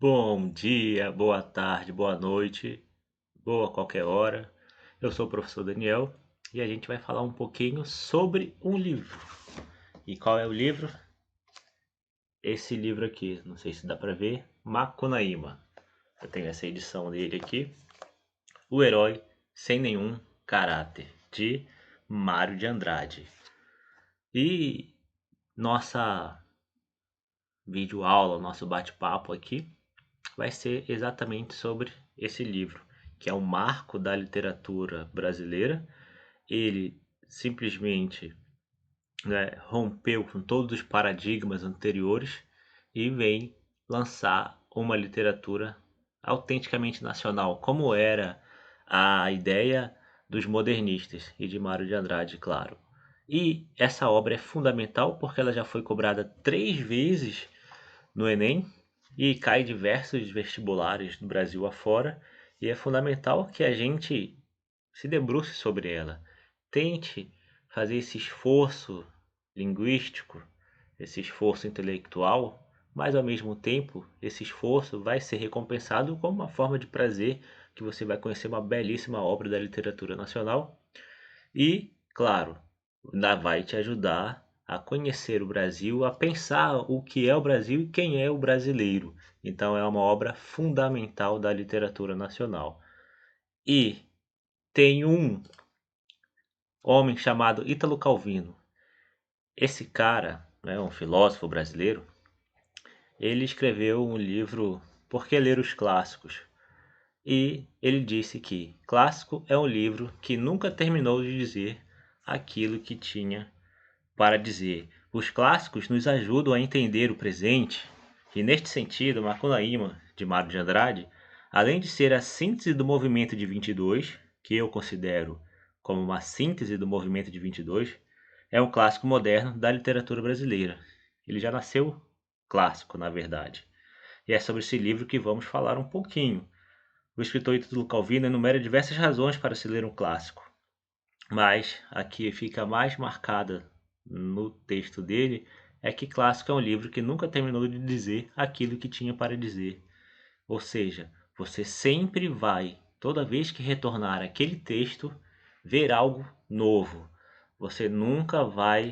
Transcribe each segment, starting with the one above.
Bom dia, boa tarde, boa noite, boa qualquer hora. Eu sou o professor Daniel e a gente vai falar um pouquinho sobre um livro. E qual é o livro? Esse livro aqui, não sei se dá para ver, Macunaíma. Eu tenho essa edição dele aqui. O Herói Sem Nenhum Caráter, de Mário de Andrade. E nossa videoaula, nosso bate-papo aqui vai ser exatamente sobre esse livro, que é um marco da literatura brasileira. Ele simplesmente, rompeu com todos os paradigmas anteriores e vem lançar uma literatura autenticamente nacional, como era a ideia dos modernistas e de Mário de Andrade, claro. E essa obra é fundamental porque ela já foi cobrada 3 vezes no Enem e cai em diversos vestibulares no Brasil afora, e é fundamental que a gente se debruce sobre ela. Tente fazer esse esforço linguístico, esse esforço intelectual, mas ao mesmo tempo esse esforço vai ser recompensado como uma forma de prazer, que você vai conhecer uma belíssima obra da literatura nacional e, claro, ainda vai te ajudar a conhecer o Brasil, a pensar o que é o Brasil e quem é o brasileiro. Então é uma obra fundamental da literatura nacional. E tem um homem chamado Ítalo Calvino. Esse cara, um filósofo brasileiro, ele escreveu um livro Por que Ler os Clássicos? E ele disse que clássico é um livro que nunca terminou de dizer aquilo que tinha para dizer. Os clássicos nos ajudam a entender o presente, e neste sentido, Macunaíma, de Mário de Andrade, além de ser a síntese do movimento de 22, que eu considero como uma síntese do movimento de 22, é um clássico moderno da literatura brasileira. Ele já nasceu clássico, na verdade. E é sobre esse livro que vamos falar um pouquinho. O escritor Ítalo Calvino enumera diversas razões para se ler um clássico, mas a que fica mais marcada no texto dele é que clássico é um livro que nunca terminou de dizer aquilo que tinha para dizer. Ou seja, você sempre vai, toda vez que retornar aquele texto, ver algo novo. Você nunca vai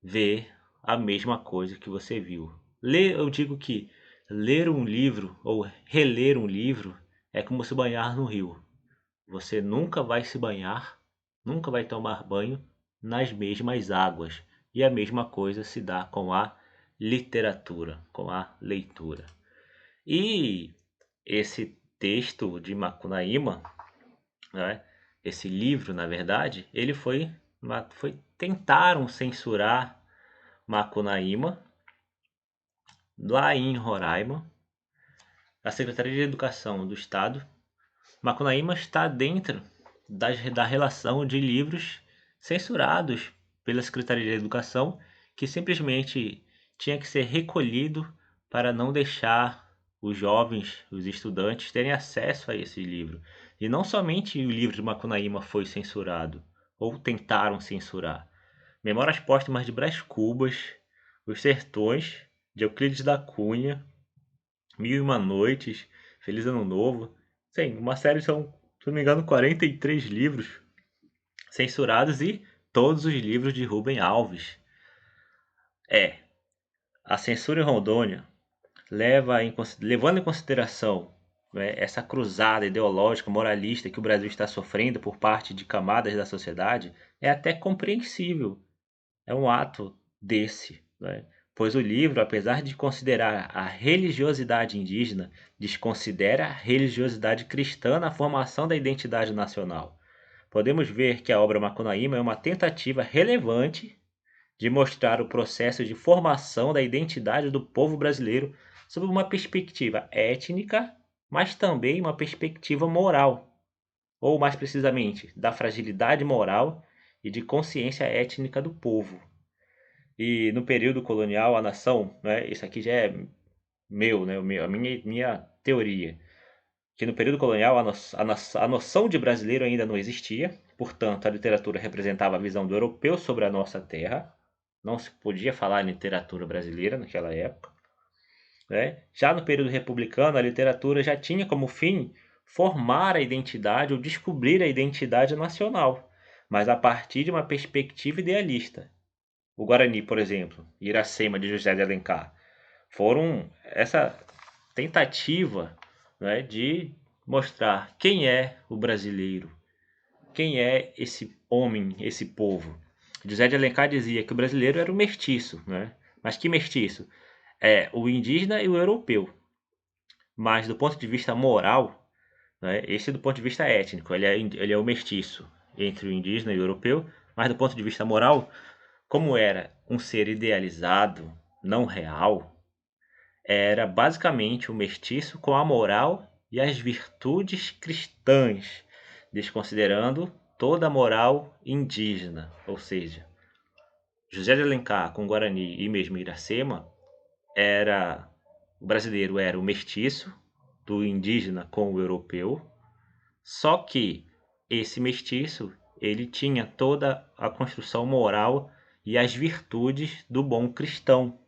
ver a mesma coisa que você viu. Eu digo que ler um livro ou reler um livro é como se banhar no rio. Você nunca vai se banhar, nunca vai tomar banho nas mesmas águas. E a mesma coisa se dá com a literatura, com a leitura. E esse texto de Macunaíma, né, esse livro, na verdade, ele tentaram censurar Macunaíma lá em Roraima. A Secretaria de Educação do Estado, Macunaíma está dentro da relação de livros censurados pela Secretaria de Educação, que simplesmente tinha que ser recolhido para não deixar os jovens, os estudantes, terem acesso a esse livro. E não somente o livro de Macunaíma foi censurado, ou tentaram censurar. Memórias Póstumas de Brás Cubas, Os Sertões, de Euclides da Cunha, Mil e Uma Noites, Feliz Ano Novo. Sim, uma série são, se não me engano, 43 livros censurados e todos os livros de Rubem Alves. A censura em Rondônia levando em consideração, essa cruzada ideológica, moralista que o Brasil está sofrendo por parte de camadas da sociedade, é até compreensível. É um ato desse, pois o livro, apesar de considerar a religiosidade indígena, desconsidera a religiosidade cristã na formação da identidade nacional. Podemos ver que a obra Macunaíma é uma tentativa relevante de mostrar o processo de formação da identidade do povo brasileiro sob uma perspectiva étnica, mas também uma perspectiva moral, ou mais precisamente, da fragilidade moral e de consciência étnica do povo. E no período colonial, a nação, isso aqui já é a minha teoria, que no período colonial a noção de brasileiro ainda não existia, portanto a literatura representava a visão do europeu sobre a nossa terra, não se podia falar em literatura brasileira naquela época. né? Já no período republicano, a literatura já tinha como fim formar a identidade ou descobrir a identidade nacional, mas a partir de uma perspectiva idealista. O Guarani, por exemplo, Iracema de José de Alencar, foram essa tentativa, né, de mostrar quem é o brasileiro, quem é esse homem, esse povo. José de Alencar dizia que o brasileiro era o mestiço, né? Mas que mestiço? É o indígena e o europeu. Mas do ponto de vista moral, né, esse do ponto de vista étnico, ele é o mestiço entre o indígena e o europeu, mas do ponto de vista moral, como era um ser idealizado, não real, era basicamente o mestiço com a moral e as virtudes cristãs, desconsiderando toda a moral indígena. Ou seja, José de Alencar com Guarani e mesmo Iracema, era o brasileiro era o mestiço do indígena com o europeu, só que esse mestiço ele tinha toda a construção moral e as virtudes do bom cristão,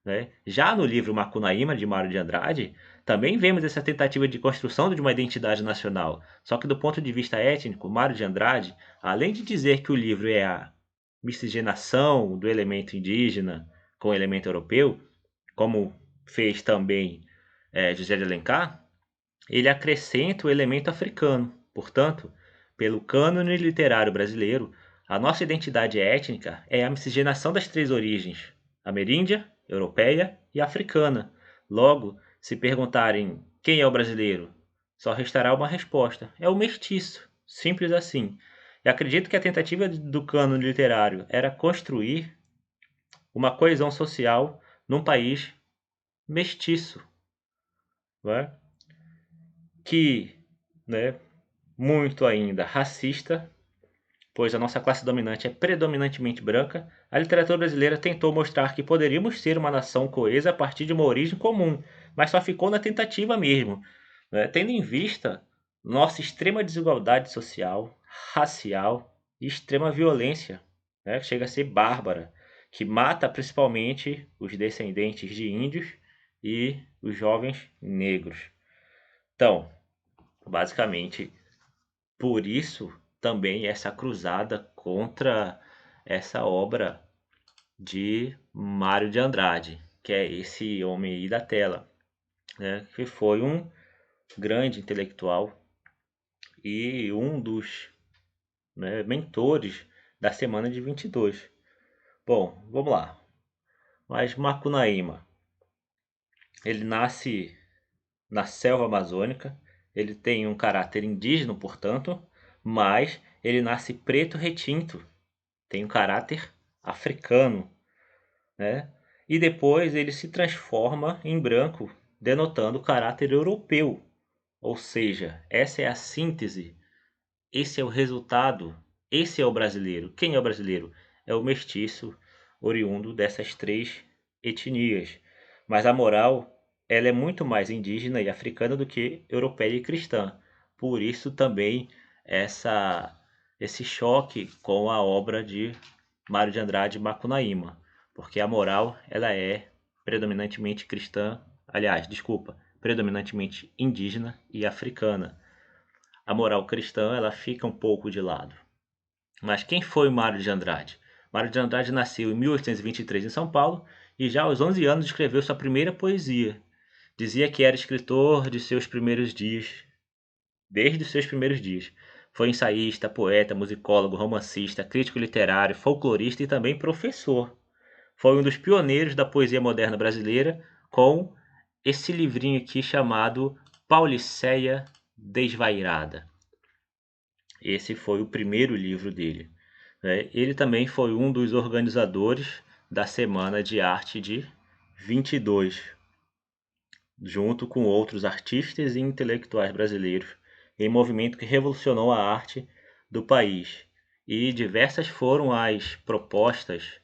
né? Já no livro Macunaíma, de Mário de Andrade, também vemos essa tentativa de construção de uma identidade nacional. Só que do ponto de vista étnico, Mário de Andrade, além de dizer que o livro é a miscigenação do elemento indígena com o elemento europeu, como fez também José de Alencar, ele acrescenta o elemento africano. Portanto, pelo cânone literário brasileiro, a nossa identidade étnica é a miscigenação das três origens: ameríndia, europeia e africana. Logo, se perguntarem quem é o brasileiro, só restará uma resposta: é o mestiço. Simples assim. E acredito que a tentativa do cânone literário era construir uma coesão social num país mestiço, não é? Que, né, muito ainda racista, pois a nossa classe dominante é predominantemente branca, a literatura brasileira tentou mostrar que poderíamos ser uma nação coesa a partir de uma origem comum, mas só ficou na tentativa mesmo, né, tendo em vista nossa extrema desigualdade social, racial e extrema violência, né, que chega a ser bárbara, que mata principalmente os descendentes de índios e os jovens negros. Então, basicamente, por isso também essa cruzada contra essa obra de Mário de Andrade, que é esse homem aí da tela, né, que foi um grande intelectual e um dos, né, mentores da Semana de 22. Bom, vamos lá. Mas Macunaíma, ele nasce na selva amazônica, ele tem um caráter indígena, portanto, mas ele nasce preto retinto, tem um caráter africano, né? E depois ele se transforma em branco, denotando o caráter europeu. Ou seja, essa é a síntese, esse é o resultado, esse é o brasileiro. Quem é o brasileiro? É o mestiço oriundo dessas três etnias. Mas a moral, ela é muito mais indígena e africana do que europeia e cristã. Por isso também essa esse choque com a obra de Mário de Andrade e Macunaíma, porque a moral ela é predominantemente cristã, aliás, desculpa, predominantemente indígena e africana. A moral cristã ela fica um pouco de lado. Mas quem foi Mário de Andrade? Mário de Andrade nasceu em 1823 em São Paulo e já aos 11 anos escreveu sua primeira poesia. Dizia que era escritor de seus primeiros dias, desde os seus primeiros dias. Foi ensaísta, poeta, musicólogo, romancista, crítico literário, folclorista e também professor. Foi um dos pioneiros da poesia moderna brasileira com esse livrinho aqui chamado Pauliceia Desvairada. Esse foi o primeiro livro dele, né? Ele também foi um dos organizadores da Semana de Arte de 22, junto com outros artistas e intelectuais brasileiros, em movimento que revolucionou a arte do país. E diversas foram as propostas,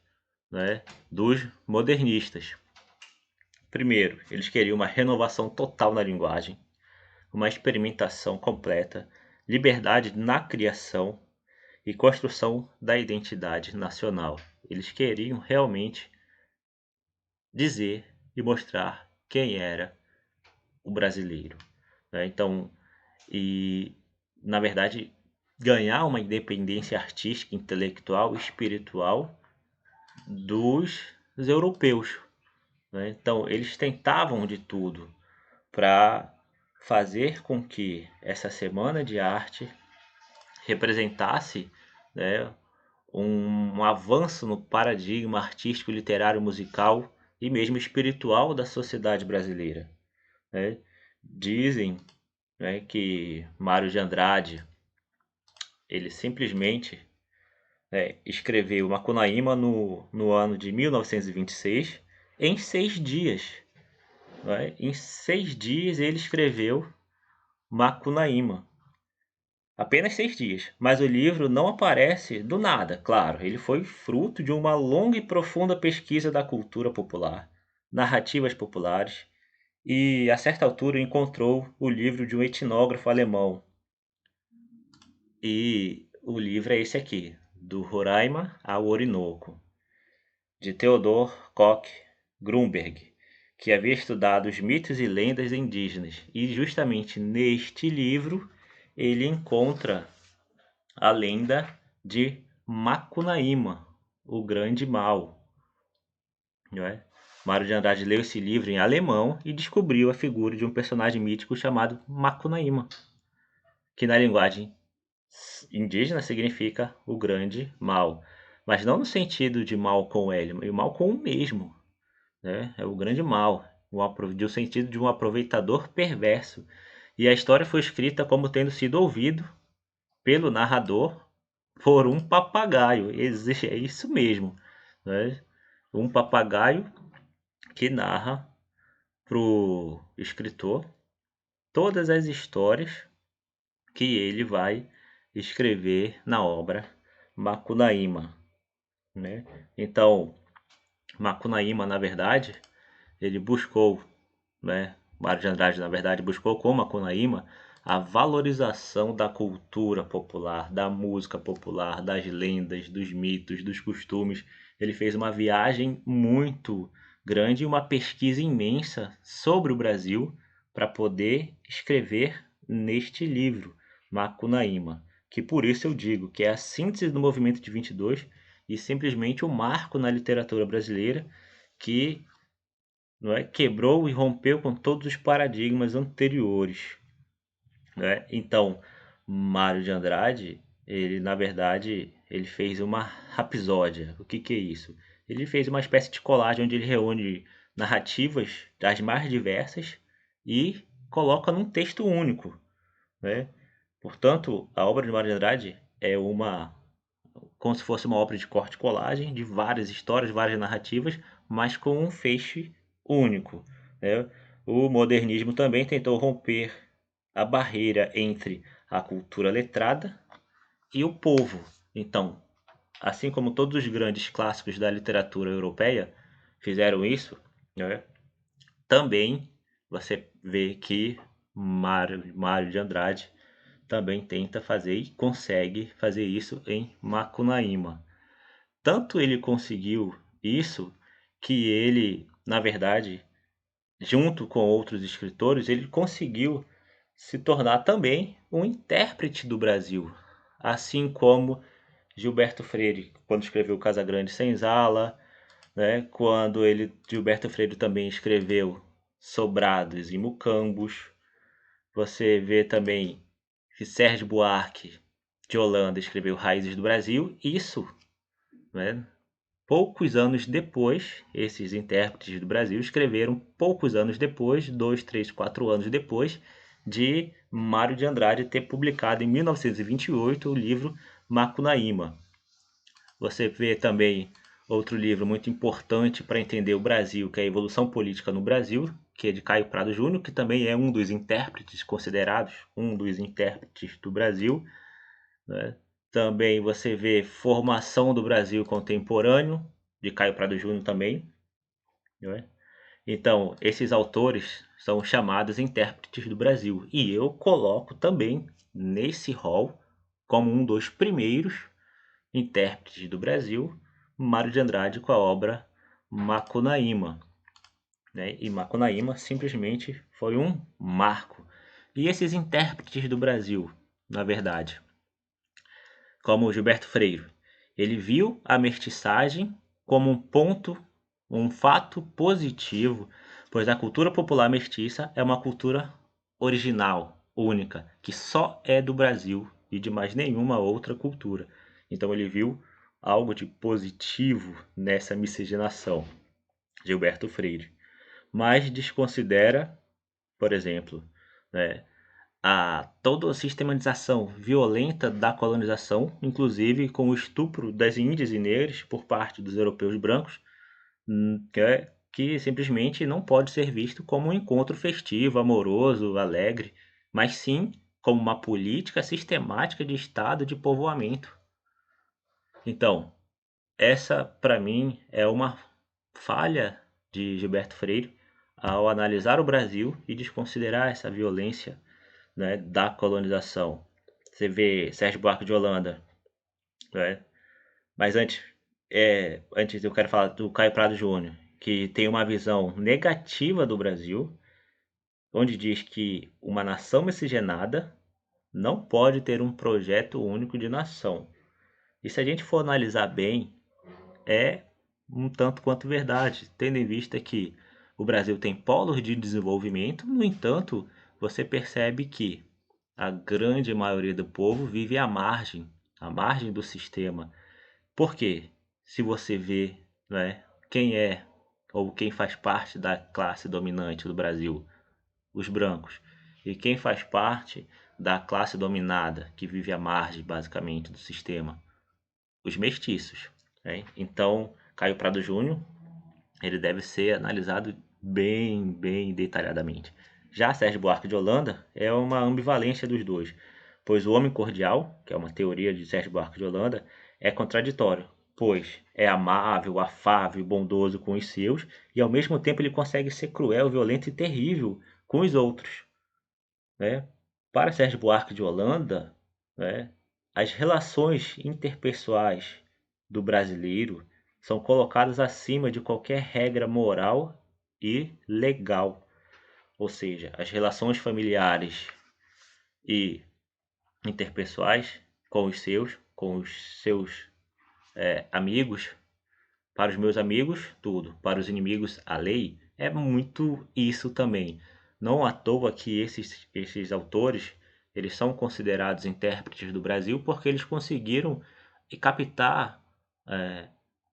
né, dos modernistas. Primeiro, eles queriam uma renovação total na linguagem, uma experimentação completa, liberdade na criação e construção da identidade nacional. Eles queriam realmente dizer e mostrar quem era o brasileiro, né? Então, e na verdade, ganhar uma independência artística, intelectual, espiritual dos europeus, né? Então, eles tentavam de tudo para fazer com que essa semana de arte representasse, né, um avanço no paradigma artístico, literário, musical e mesmo espiritual da sociedade brasileira, né? Dizem, né, que Mário de Andrade ele simplesmente escreveu Macunaíma no ano de 1926 em 6 dias. Né? Em 6 dias ele escreveu Macunaíma. Apenas 6 dias. Mas o livro não aparece do nada, claro. Ele foi fruto de uma longa e profunda pesquisa da cultura popular, narrativas populares, e a certa altura encontrou o livro de um etnógrafo alemão. E o livro é esse aqui, Do Roraima ao Orinoco, de Theodor Koch Grünberg, que havia estudado os mitos e lendas indígenas. E justamente neste livro ele encontra a lenda de Macunaíma, o Grande Mal. Não é? Mário de Andrade leu esse livro em alemão e descobriu a figura de um personagem mítico chamado Macunaíma, que na linguagem indígena significa o grande mal, mas não no sentido de mal com L, mas mal com o mesmo, né? É o grande mal, no sentido de um aproveitador perverso. E a história foi escrita como tendo sido ouvido pelo narrador por um papagaio. É isso mesmo, né? Um papagaio que narra para o escritor todas as histórias que ele vai escrever na obra Macunaíma, né? Então, Macunaíma, na verdade, ele buscou, né? Mário de Andrade, na verdade, buscou com Macunaíma a valorização da cultura popular, da música popular, das lendas, dos mitos, dos costumes. Ele fez uma viagem muito grande e uma pesquisa imensa sobre o Brasil para poder escrever neste livro, Macunaíma, que por isso eu digo que é a síntese do movimento de 22 e simplesmente um marco na literatura brasileira que não é, quebrou e rompeu com todos os paradigmas anteriores, né? Então, Mário de Andrade, ele na verdade, ele fez uma rapsódia. O que que é isso? Ele fez uma espécie de colagem onde ele reúne narrativas das mais diversas e coloca num texto único, né? Portanto, a obra de Mário de Andrade é como se fosse uma obra de corte e colagem de várias histórias, várias narrativas, mas com um feixe único, né? O modernismo também tentou romper a barreira entre a cultura letrada e o povo. Então, assim como todos os grandes clássicos da literatura europeia fizeram isso, né? Também você vê que Mário de Andrade também tenta fazer e consegue fazer isso em Macunaíma. Tanto ele conseguiu isso que ele, na verdade, junto com outros escritores, ele conseguiu se tornar também um intérprete do Brasil, assim como Gilberto Freire, quando escreveu Casagrande Senzala, né? Gilberto Freire também escreveu Sobrados e Mucambos. Você vê também que Sérgio Buarque de Holanda escreveu Raízes do Brasil. Isso, né? Poucos anos depois, esses intérpretes do Brasil escreveram poucos anos depois, 2, 3, 4 anos depois, de Mário de Andrade ter publicado em 1928 o livro Macunaíma. Você vê também outro livro muito importante para entender o Brasil, que é a Evolução Política no Brasil, que é de Caio Prado Júnior, que também é um dos intérpretes considerados um dos intérpretes do Brasil, né? Também você vê Formação do Brasil Contemporâneo, de Caio Prado Júnior também, né? Então, esses autores são chamados intérpretes do Brasil. E eu coloco também nesse rol, como um dos primeiros intérpretes do Brasil, Mário de Andrade com a obra Macunaíma, né? E Macunaíma simplesmente foi um marco. E esses intérpretes do Brasil, na verdade, como o Gilberto Freire, ele viu a mestiçagem como um fato positivo, pois a cultura popular mestiça é uma cultura original, única, que só é do Brasil e de mais nenhuma outra cultura. Então ele viu algo de positivo nessa miscigenação, Gilberto Freire, mas desconsidera, por exemplo, né, toda a sistematização violenta da colonização, inclusive com o estupro das índias e negras por parte dos europeus brancos, que simplesmente não pode ser visto como um encontro festivo, amoroso, alegre, mas sim como uma política sistemática de Estado de povoamento. Então, essa, para mim, é uma falha de Gilberto Freire ao analisar o Brasil e desconsiderar essa violência, né, da colonização. Você vê Sérgio Buarque de Holanda, né? Mas antes eu quero falar do Caio Prado Júnior, que tem uma visão negativa do Brasil, onde diz que uma nação miscigenada não pode ter um projeto único de nação. E se a gente for analisar bem, é um tanto quanto verdade, tendo em vista que o Brasil tem polos de desenvolvimento, no entanto, você percebe que a grande maioria do povo vive à margem do sistema. Por quê? Se você vê, né, quem é ou quem faz parte da classe dominante do Brasil, os brancos, e quem faz parte da classe dominada, que vive à margem, basicamente, do sistema, os mestiços, né? Então, Caio Prado Júnior, ele deve ser analisado bem detalhadamente. Já Sérgio Buarque de Holanda é uma ambivalência dos dois, pois o homem cordial, que é uma teoria de Sérgio Buarque de Holanda, é contraditório, pois é amável, afável e bondoso com os seus, e ao mesmo tempo ele consegue ser cruel, violento e terrível com os outros, né? Para Sérgio Buarque de Holanda, né, as relações interpessoais do brasileiro são colocadas acima de qualquer regra moral e legal. Ou seja, as relações familiares e interpessoais com os seus amigos, para os meus amigos, tudo, para os inimigos, a lei, é muito isso também. Não à toa que esses autores, eles são considerados intérpretes do Brasil porque eles conseguiram captar é,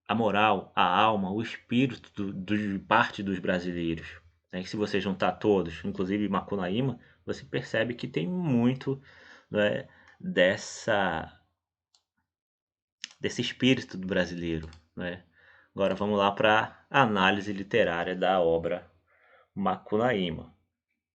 a moral, a alma, o espírito de parte dos brasileiros. Né? E se você juntar todos, inclusive Macunaíma, você percebe que tem muito, né, desse espírito do brasileiro. Né? Agora vamos lá para a análise literária da obra Macunaíma.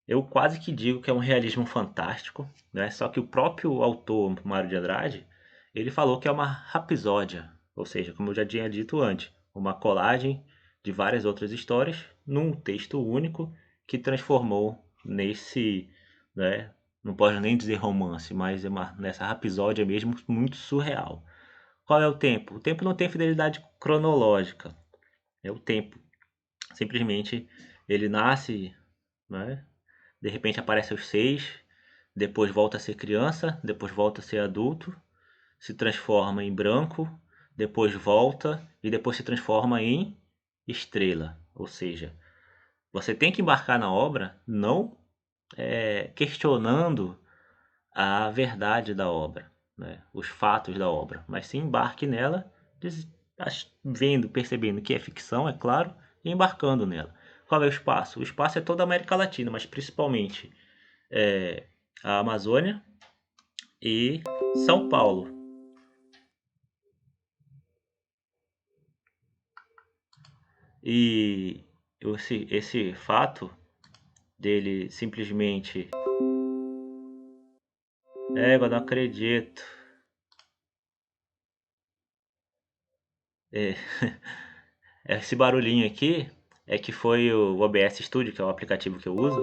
Eu quase que digo que é um realismo fantástico, né? Só que o próprio autor Mário de Andrade, ele falou que é uma rapsódia, ou seja, como eu já tinha dito antes, uma colagem de várias outras histórias num texto único que transformou nesse, né, não posso nem dizer romance, mas nessa rapsódia mesmo muito surreal. Qual é o tempo? O tempo não tem fidelidade cronológica, é o tempo. Simplesmente ele nasce, né? De repente aparece aos 6, depois volta a ser criança, depois volta a ser adulto, se transforma em branco, depois volta e depois se transforma em estrela. Ou seja, você tem que embarcar na obra não questionando a verdade da obra, né? Os fatos da obra, mas sim embarque nela, vendo, percebendo que é ficção, é claro, e embarcando nela. Qual é o espaço? O espaço é toda a América Latina, mas principalmente a Amazônia e São Paulo. E esse fato dele simplesmente. Eu não acredito. É, esse barulhinho aqui é que foi o OBS Studio, que é o aplicativo que eu uso.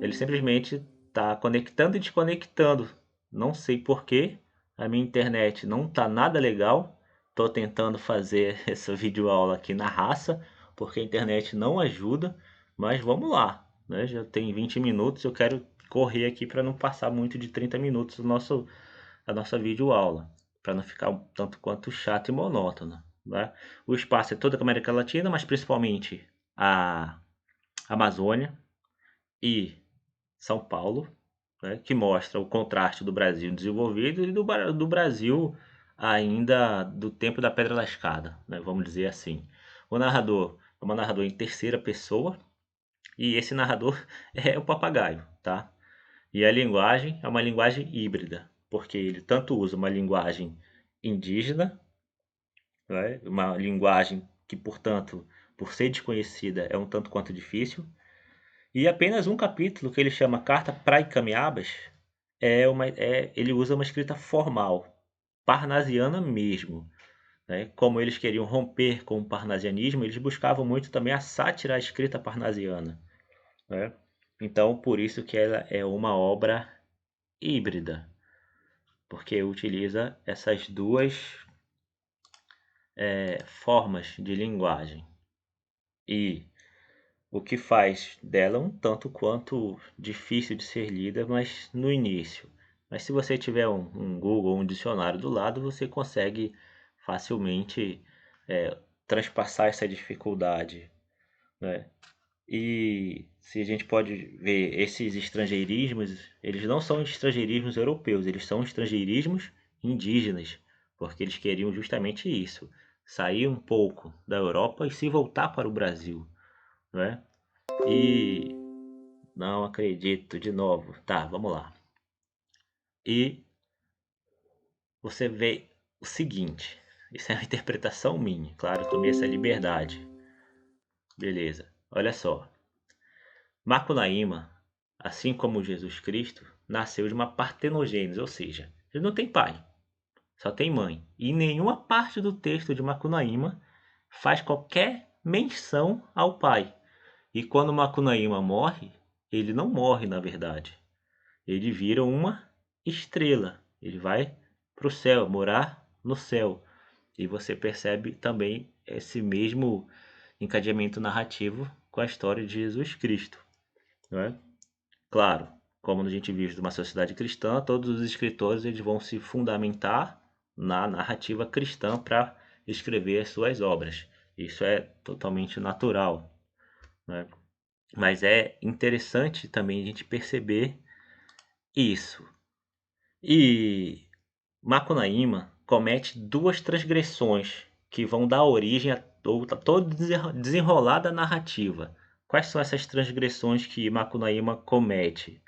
Ele simplesmente está conectando e desconectando. Não sei porquê. A minha internet não está nada legal. Estou tentando fazer essa videoaula aqui na raça, porque a internet não ajuda. mas vamos lá, né? Já tem 20 minutos, eu quero correr aqui para não passar muito de 30 minutos a nossa videoaula, para não ficar um tanto quanto chato e monótono, né? O espaço é toda a América Latina, mas principalmente a Amazônia e São Paulo, né? Que mostra o contraste do Brasil desenvolvido e do Brasil ainda do tempo da Pedra Lascada, né? Vamos dizer assim. O narrador é uma narrador em terceira pessoa e esse narrador é o papagaio, tá? E a linguagem é uma linguagem híbrida, porque ele tanto usa uma linguagem indígena, né? Uma linguagem que, portanto, por ser desconhecida, é um tanto quanto difícil, e apenas um capítulo, que ele chama Carta para Icamiabas, ele usa uma escrita formal, parnasiana mesmo, né? Como eles queriam romper com o parnasianismo, eles buscavam muito também a sátira à escrita parnasiana, né? Então, por isso que ela é uma obra híbrida, porque utiliza essas duas formas de linguagem. E o que faz dela um tanto quanto difícil de ser lida, mas no início. Mas se você tiver um Google, um dicionário do lado, você consegue facilmente transpassar essa dificuldade, né? E se a gente pode ver esses estrangeirismos, eles não são estrangeirismos europeus, eles são estrangeirismos indígenas, porque eles queriam justamente isso, sair um pouco da Europa e se voltar para o Brasil, né? E não acredito de novo. Tá, vamos lá. E você vê o seguinte, isso é uma interpretação minha, claro, eu tomei essa liberdade. Beleza. Olha só. Macunaíma, assim como Jesus Cristo, nasceu de uma partenogênese, ou seja, ele não tem pai, só tem mãe. E em nenhuma parte do texto de Macunaíma faz qualquer menção ao pai. E quando Macunaíma morre, ele não morre na verdade. Ele vira uma estrela. Ele vai para o céu, morar no céu. E você percebe também esse mesmo encadeamento narrativo com a história de Jesus Cristo, não é? Claro, como a gente vive numa sociedade cristã, todos os escritores eles vão se fundamentar na narrativa cristã para escrever as suas obras. Isso é totalmente natural, né? Mas é interessante também a gente perceber isso. E Macunaíma comete duas transgressões que vão dar origem a todo desenrolar da narrativa. Quais são essas transgressões que Macunaíma comete?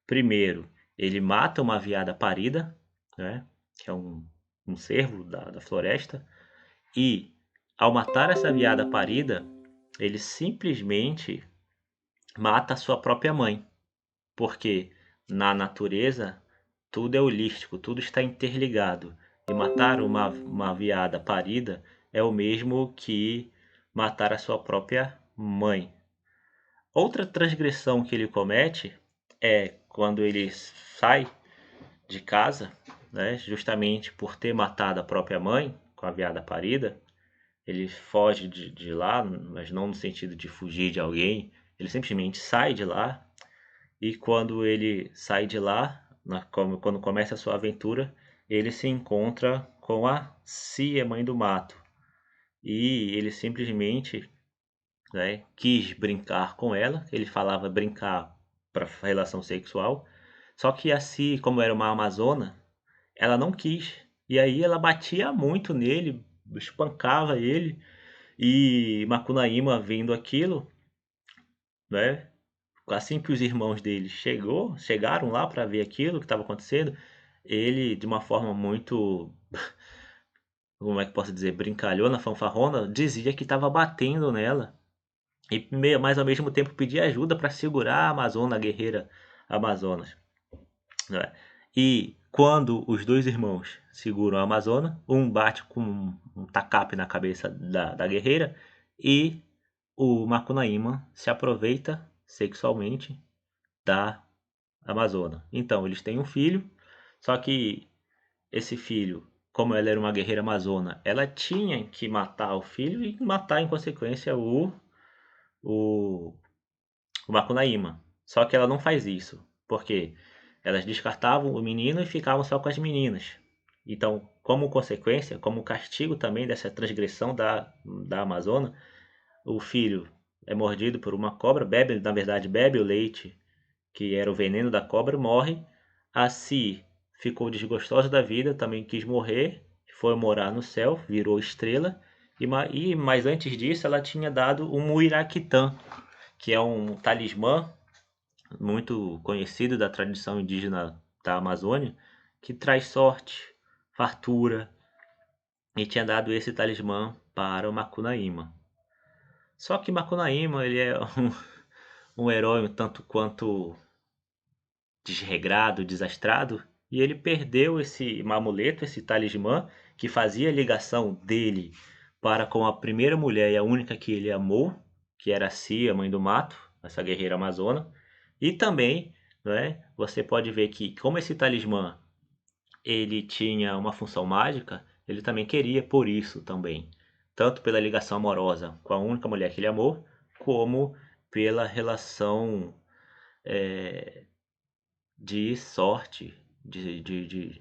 Primeiro, ele mata uma veada parida, né, que é um cervo da floresta, e ao matar essa veada parida, ele simplesmente mata a sua própria mãe, porque na natureza tudo é holístico, tudo está interligado. E matar uma veada parida é o mesmo que matar a sua própria mãe. Outra transgressão que ele comete é quando ele sai de casa, né, justamente por ter matado a própria mãe com a veada parida, ele foge de lá, mas não no sentido de fugir de alguém, ele simplesmente sai de lá e quando ele sai de lá, quando começa a sua aventura, ele se encontra com a Cia, mãe do mato. E ele simplesmente, né, quis brincar com ela. Ele falava brincar para relação sexual. Só que a Cia, como era uma amazona, ela não quis. E aí ela batia muito nele, espancava ele. E Macunaíma, vendo aquilo, né, assim que os irmãos dele chegaram lá para ver aquilo que estava acontecendo, ele, de uma forma muito, como é que posso dizer, brincalhona, fanfarrona, dizia que estava batendo nela. E mas ao mesmo tempo pedia ajuda para segurar a Amazona, a guerreira Amazonas, né? E quando os dois irmãos seguram a Amazona, um bate com um tacape na cabeça da guerreira e o Macunaíma se aproveita sexualmente da Amazona. Então, eles têm um filho, só que esse filho, como ela era uma guerreira amazona, ela tinha que matar o filho e matar em consequência o o Macunaíma. Só que ela não faz isso, porque elas descartavam o menino e ficavam só com as meninas. Então, como consequência, como castigo também dessa transgressão da Amazona, o filho é mordido por uma cobra, bebe, na verdade, bebe o leite, que era o veneno da cobra, morre. A Si ficou desgostosa da vida, também quis morrer, foi morar no céu, virou estrela. Mas antes disso, ela tinha dado o Muiraquitã, que é um talismã muito conhecido da tradição indígena da Amazônia, que traz sorte, fartura, e tinha dado esse talismã para o Macunaíma. Só que Macunaíma ele é um herói um tanto quanto desregrado, desastrado, e ele perdeu esse amuleto, esse talismã, que fazia a ligação dele para com a primeira mulher e a única que ele amou, que era a Cia, mãe do mato, essa guerreira amazona. E também, né, você pode ver que como esse talismã ele tinha uma função mágica, ele também queria por isso também, tanto pela ligação amorosa com a única mulher que ele amou, como pela relação de sorte, de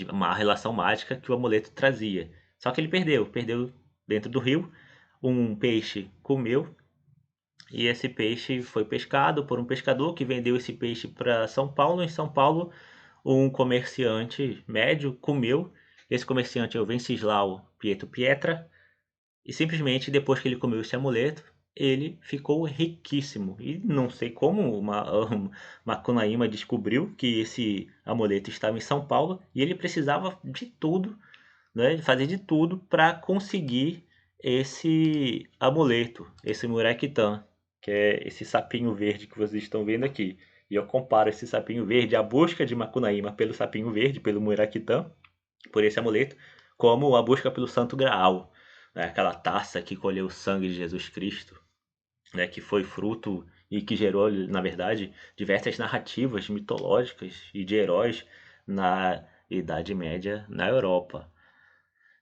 uma relação mágica que o amuleto trazia. Só que ele perdeu dentro do rio, um peixe comeu e esse peixe foi pescado por um pescador que vendeu esse peixe para São Paulo. Em São Paulo, um comerciante médio comeu. Esse comerciante é o Venceslau Pietro Pietra. E simplesmente depois que ele comeu esse amuleto, ele ficou riquíssimo. E não sei como Macunaíma descobriu que esse amuleto estava em São Paulo e ele precisava de tudo, né, fazer de tudo para conseguir esse amuleto, esse Murequitã, que é esse sapinho verde que vocês estão vendo aqui. E eu comparo esse sapinho verde, a busca de Macunaíma pelo sapinho verde, pelo Murequitã, por esse amuleto, como a busca pelo Santo Graal, né? Aquela taça que colheu o sangue de Jesus Cristo, né? Que foi fruto e que gerou, na verdade, diversas narrativas mitológicas e de heróis na Idade Média na Europa.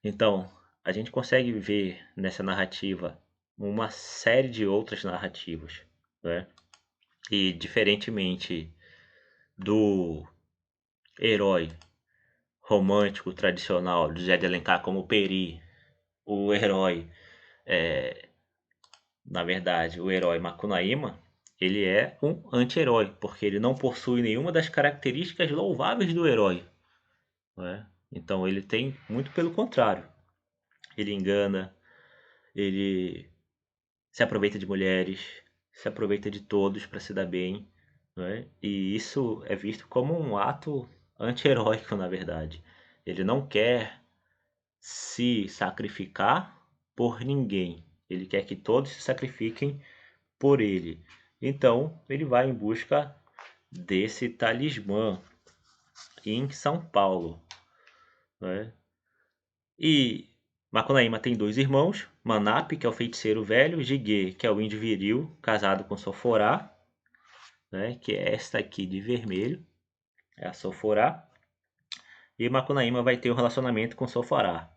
Então, a gente consegue ver nessa narrativa uma série de outras narrativas, né? E diferentemente do herói romântico tradicional de José de Alencar como Peri, o herói, na verdade, o herói Macunaíma, ele é um anti-herói, porque ele não possui nenhuma das características louváveis do herói, né? Então ele tem muito pelo contrário. Ele engana, ele se aproveita de mulheres, se aproveita de todos para se dar bem, né? E isso é visto como um ato anti-heróico, na verdade. Ele não quer se sacrificar por ninguém. Ele quer que todos se sacrifiquem por ele. Então, ele vai em busca desse talismã em São Paulo, né? E Macunaíma tem dois irmãos, Manap, que é o feiticeiro velho, Jiguê, que é o índio viril, casado com Soforá, né? Que é esta aqui de vermelho, é a Soforá. E Macunaíma vai ter um relacionamento com Soforá,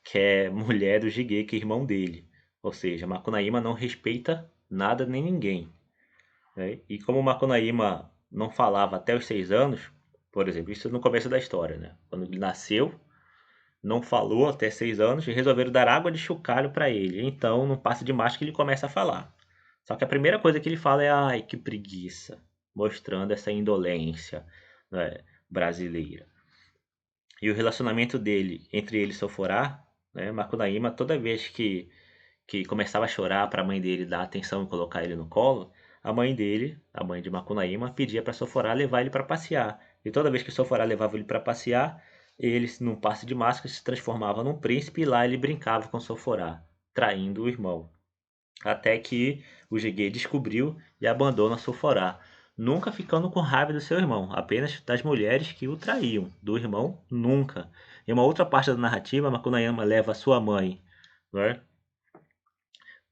que é mulher do Jiguê, que é irmão dele. Ou seja, Macunaíma não respeita nada nem ninguém, né? E como Macunaíma não falava até os 6 anos, por exemplo, isso no começo da história, né? Quando ele nasceu, não falou até 6 anos e resolveram dar água de chocalho para ele. Então, no passe de mágica, ele começa a falar. Só que a primeira coisa que ele fala é: ai, que preguiça, mostrando essa indolência, né, brasileira. E o relacionamento dele, entre ele e Soforá, né, Macunaíma, toda vez que começava a chorar para a mãe dele dar atenção e colocar ele no colo, a mãe dele, a mãe de Macunaíma, pedia para Soforá levar ele para passear. E toda vez que Soforá levava ele para passear, ele, num passe de máscara, se transformava num príncipe e lá ele brincava com Soforá, traindo o irmão. Até que o Jiguê descobriu e abandona Soforá, nunca ficando com raiva do seu irmão, apenas das mulheres que o traíam, do irmão nunca. Em uma outra parte da narrativa, Macunaíma leva sua mãe, né,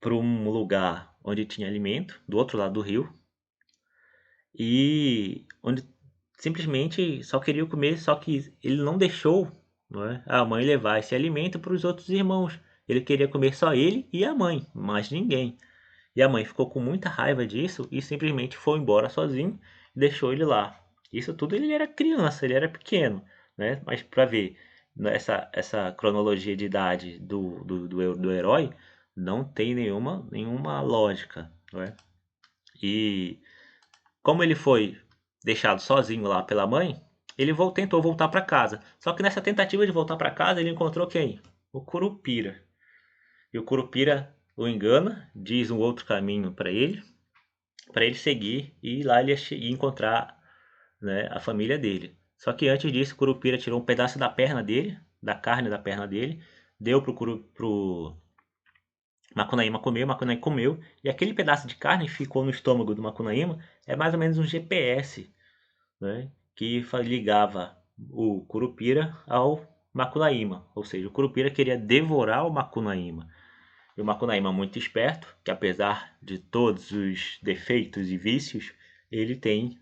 para um lugar onde tinha alimento, do outro lado do rio, e onde simplesmente só queria comer, só que ele não deixou, não é, a mãe levar esse alimento para os outros irmãos. Ele queria comer só ele e a mãe, mais ninguém. E a mãe ficou com muita raiva disso e simplesmente foi embora sozinho e deixou ele lá. Isso tudo ele era criança, ele era pequeno, né? Mas para ver essa cronologia de idade do herói não tem nenhuma lógica, não é? E como ele foi deixado sozinho lá pela mãe, ele tentou voltar para casa. Só que nessa tentativa de voltar para casa, ele encontrou quem? O Curupira. E o Curupira o engana, diz um outro caminho para ele seguir e lá ele ia encontrar, né, a família dele. Só que antes disso, o Curupira tirou um pedaço da perna dele, da carne da perna dele, deu pro Macunaíma comer, o Macunaíma comeu, e aquele pedaço de carne que ficou no estômago do Macunaíma é mais ou menos um GPS, né, que ligava o Curupira ao Macunaíma, ou seja, o Curupira queria devorar o Macunaíma. E o Macunaíma, muito esperto, que apesar de todos os defeitos e vícios, ele tem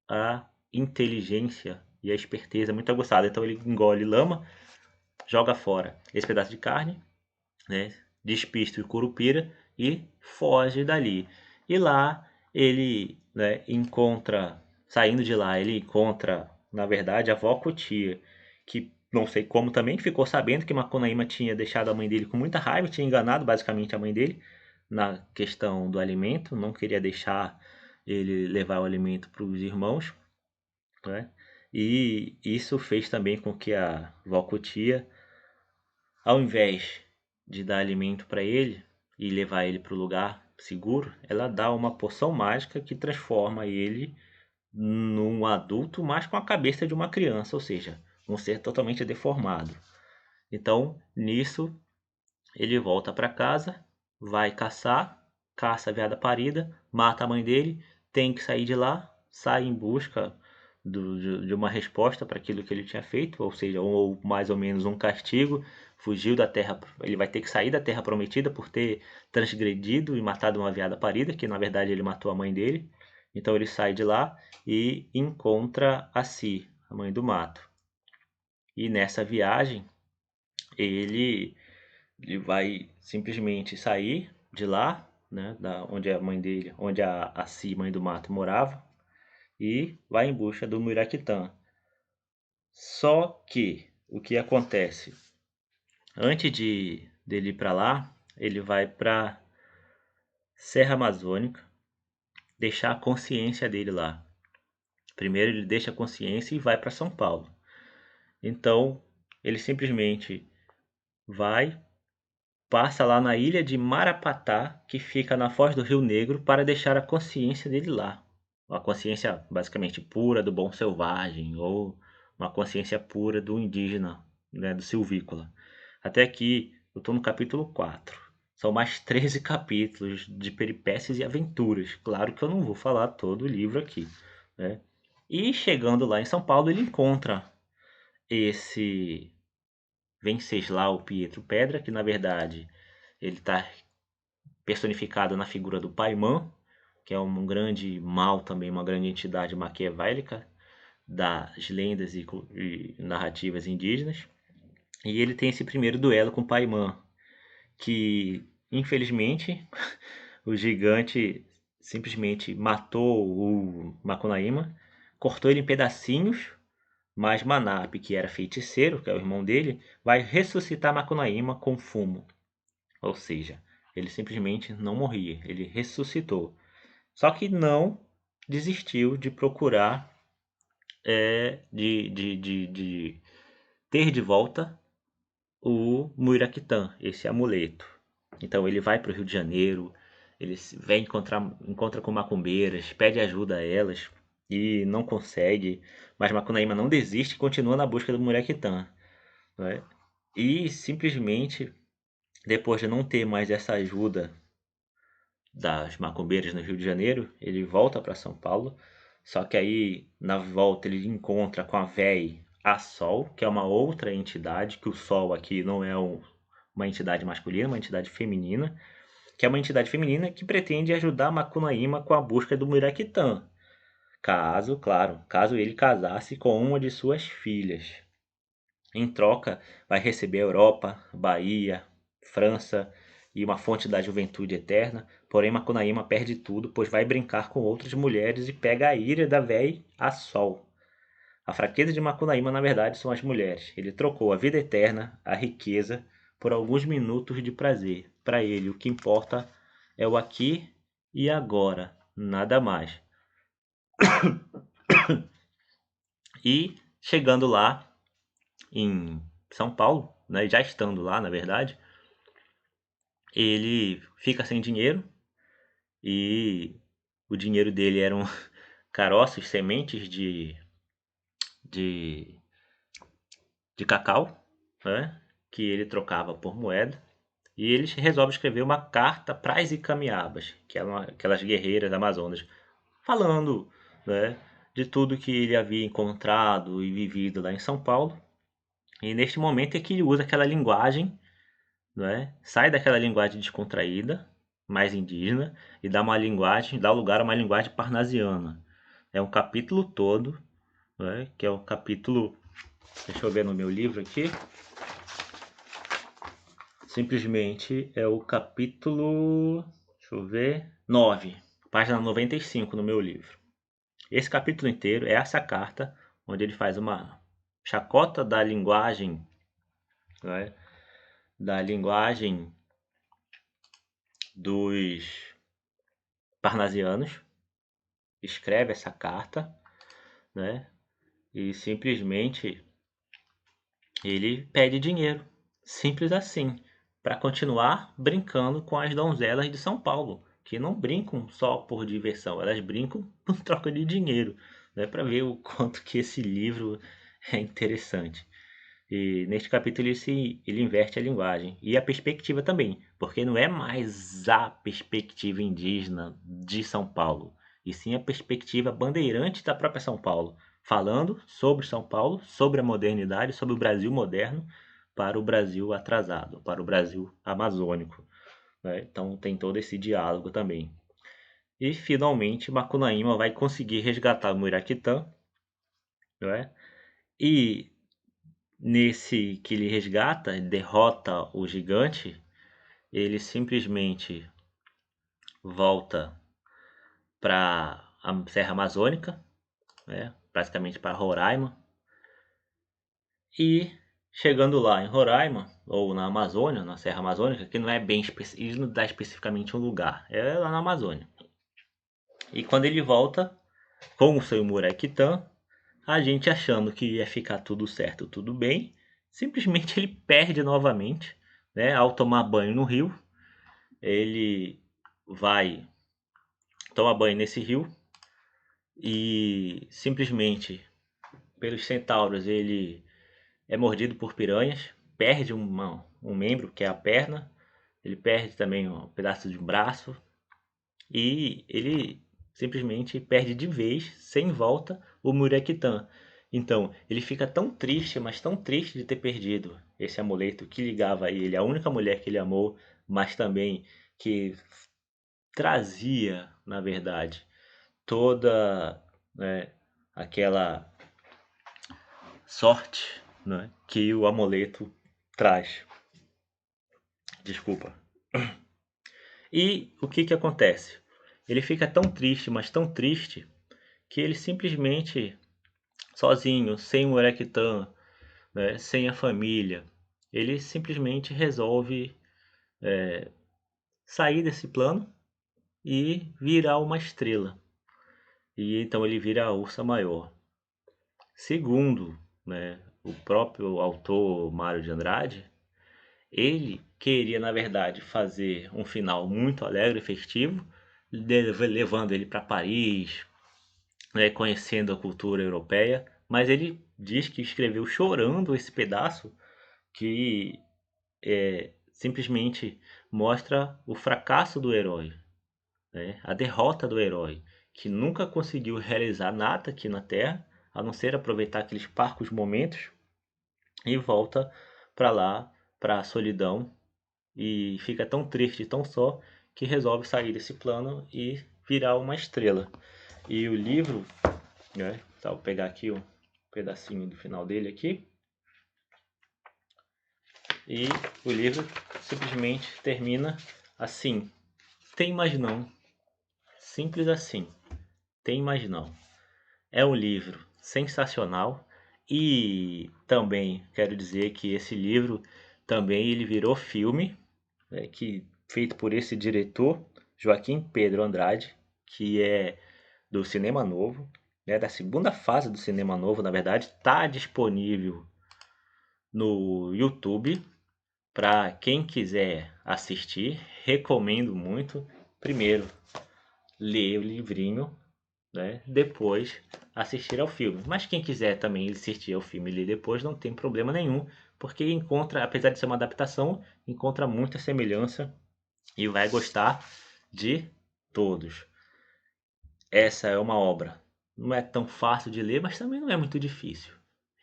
a inteligência e a esperteza muito aguçada. Então ele engole lama, joga fora esse pedaço de carne, né? Despista o Curupira e foge dali. E lá ele, né, encontra, saindo de lá, ele encontra, na verdade, a avó Cotia, que não sei como também ficou sabendo que Macunaíma tinha deixado a mãe dele com muita raiva, tinha enganado basicamente a mãe dele na questão do alimento, não queria deixar ele levar o alimento para os irmãos, né? E isso fez também com que a avó Cotia, ao invés de dar alimento para ele e levar ele para o lugar seguro, ela dá uma poção mágica que transforma ele num adulto, mas com a cabeça de uma criança, ou seja, um ser totalmente deformado. Então, nisso, ele volta para casa, vai caçar, caça a veada parida, mata a mãe dele, tem que sair de lá, sai em busca de uma resposta para aquilo que ele tinha feito, ou seja, ou mais ou menos um castigo, fugiu da terra, ele vai ter que sair da terra prometida por ter transgredido e matado uma veada parida, que na verdade ele matou a mãe dele. Então ele sai de lá e encontra a Si, a mãe do mato. E nessa viagem ele ele vai simplesmente sair de lá, né, da onde a mãe dele, onde a Si, mãe do mato, morava, e vai em busca do Miraquitã. Só que o que acontece? Antes dele ir para lá, ele vai para Serra Amazônica, deixar a consciência dele lá. Primeiro ele deixa a consciência e vai para São Paulo. Então, ele simplesmente vai, passa lá na ilha de Marapatá, que fica na foz do Rio Negro, para deixar a consciência dele lá. Uma consciência basicamente pura do bom selvagem, ou uma consciência pura do indígena, né, do silvícola. Até aqui, eu estou no capítulo 4. São mais 13 capítulos de peripécias e aventuras. Claro que eu não vou falar todo o livro aqui, né? E chegando lá em São Paulo, ele encontra esse Venceslau Pietro Pedra, que na verdade ele está personificado na figura do Paimon, que é um grande mal também, uma grande entidade maquiavélica das lendas e narrativas indígenas. E ele tem esse primeiro duelo com o Paimon, que infelizmente o gigante simplesmente matou o Macunaíma, cortou ele em pedacinhos, mas Manap, que era feiticeiro, que é o irmão dele, vai ressuscitar Macunaíma com fumo. Ou seja, ele simplesmente não morria, ele ressuscitou. Só que não desistiu de procurar de ter de volta o Muiraquitã, esse amuleto. Então ele vai para o Rio de Janeiro, ele vem encontra com macumbeiras, pede ajuda a elas e não consegue, mas Macunaíma não desiste e continua na busca do Muiraquitã, né? E simplesmente, depois de não ter mais essa ajuda das macumbeiras no Rio de Janeiro, ele volta para São Paulo, só que aí na volta ele encontra com a véi a Sol, que é uma outra entidade, que o Sol aqui não é uma entidade masculina, uma entidade feminina, que é uma entidade feminina que pretende ajudar Macunaíma com a busca do Miraquitã. Caso ele casasse com uma de suas filhas. Em troca, vai receber a Europa, Bahia, França e uma fonte da juventude eterna. Porém, Macunaíma perde tudo, pois vai brincar com outras mulheres e pega a ira da véi a sol. A fraqueza de Macunaíma, na verdade, são as mulheres. Ele trocou a vida eterna, a riqueza, por alguns minutos de prazer. Para ele, o que importa é o aqui e agora, nada mais. E chegando lá em São Paulo, né, já estando lá, na verdade, ele fica sem dinheiro e o dinheiro dele eram caroços, sementes de, de cacau, né, que ele trocava por moeda. E ele resolve escrever uma carta para as Icamiabas, que eram aquelas guerreiras amazonas, falando, né, de tudo que ele havia encontrado e vivido lá em São Paulo. E neste momento é que ele usa aquela linguagem, né, sai daquela linguagem descontraída, mais indígena, e dá lugar a uma linguagem parnasiana. É um capítulo todo, né, que é o capítulo, deixa eu ver no meu livro aqui, simplesmente é o capítulo, deixa eu ver, 9, página 95 no meu livro. Esse capítulo inteiro é essa carta, onde ele faz uma chacota da linguagem, né, da linguagem dos parnasianos, escreve essa carta, né, e simplesmente ele pede dinheiro, simples assim, para continuar brincando com as donzelas de São Paulo, que não brincam só por diversão, elas brincam por troca de dinheiro, né, para ver o quanto que esse livro é interessante. E neste capítulo ele inverte a linguagem e a perspectiva também, porque não é mais a perspectiva indígena de São Paulo, e sim a perspectiva bandeirante da própria São Paulo, falando sobre São Paulo, sobre a modernidade, sobre o Brasil moderno para o Brasil atrasado, para o Brasil amazônico, né? Então tem todo esse diálogo também. E finalmente Macunaíma vai conseguir resgatar o Muiraquitã, né? E nesse que ele resgata, derrota o gigante, ele simplesmente volta para a Serra Amazônica, né? Basicamente para Roraima. E chegando lá em Roraima, ou na Amazônia, na Serra Amazônica, que não é bem ele não dá especificamente um lugar, é lá na Amazônia. E quando ele volta com o seu Murequitã, a gente achando que ia ficar tudo certo, tudo bem, simplesmente ele perde novamente, né? Ao tomar banho no rio, ele vai tomar banho nesse rio e simplesmente pelos centauros ele é mordido por piranhas, perde um membro que é a perna, ele perde também um pedaço de um braço e ele simplesmente perde de vez, sem volta, o Murequitã. Então, ele fica tão triste, mas tão triste de ter perdido esse amuleto que ligava a ele, a única mulher que ele amou, mas também que trazia, na verdade, toda, né, aquela sorte, né, que o amuleto traz. Desculpa. E o que que acontece? Ele fica tão triste, mas tão triste, que ele simplesmente, sozinho, sem o Erectã, né, sem a família, ele simplesmente resolve sair desse plano e virar uma estrela. E então ele vira a Ursa Maior. Segundo, né, o próprio autor Mário de Andrade, ele queria, na verdade, fazer um final muito alegre e festivo, levando ele para Paris, né, conhecendo a cultura europeia, mas ele diz que escreveu chorando esse pedaço que simplesmente mostra o fracasso do herói, né, a derrota do herói, que nunca conseguiu realizar nada aqui na Terra, a não ser aproveitar aqueles parcos momentos e volta para lá, para a solidão, e fica tão triste, tão só, que resolve sair desse plano e virar uma estrela. E o livro, né, tá, vou pegar aqui um pedacinho do final dele aqui, e o livro simplesmente termina assim. Tem mais não. Simples assim. Tem mais não. É um livro sensacional e também quero dizer que esse livro também ele virou filme, né, que feito por esse diretor Joaquim Pedro Andrade, que é do Cinema Novo, né, da segunda fase do Cinema Novo, na verdade, está disponível no YouTube para quem quiser assistir. Recomendo muito. Primeiro, ler o livrinho, né? Depois assistir ao filme. Mas quem quiser também assistir ao filme e ler depois não tem problema nenhum, porque encontra, apesar de ser uma adaptação, encontra muita semelhança e vai gostar de todos. Essa é uma obra. Não é tão fácil de ler, mas também não é muito difícil.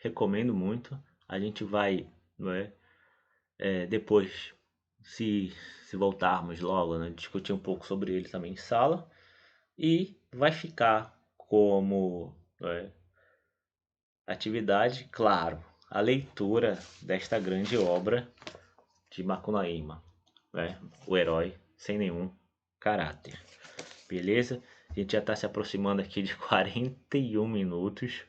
Recomendo muito. A gente vai, não é, depois, se, se voltarmos logo, né, discutir um pouco sobre ele também em sala. E vai ficar como, né, atividade, claro, a leitura desta grande obra de Macunaíma, né, o herói sem nenhum caráter. Beleza? A gente já está se aproximando aqui de 41 minutos.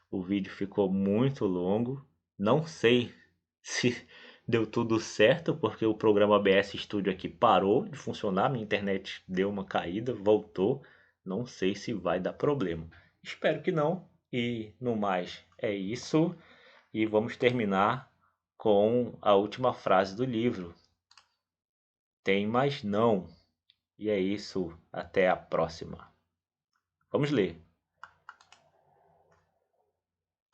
O vídeo ficou muito longo. Não sei se deu tudo certo, porque o programa OBS Studio aqui parou de funcionar. Minha internet deu uma caída, voltou. Não sei se vai dar problema. Espero que não. E no mais é isso. E vamos terminar com a última frase do livro. Tem mais não. E é isso. Até a próxima. Vamos ler.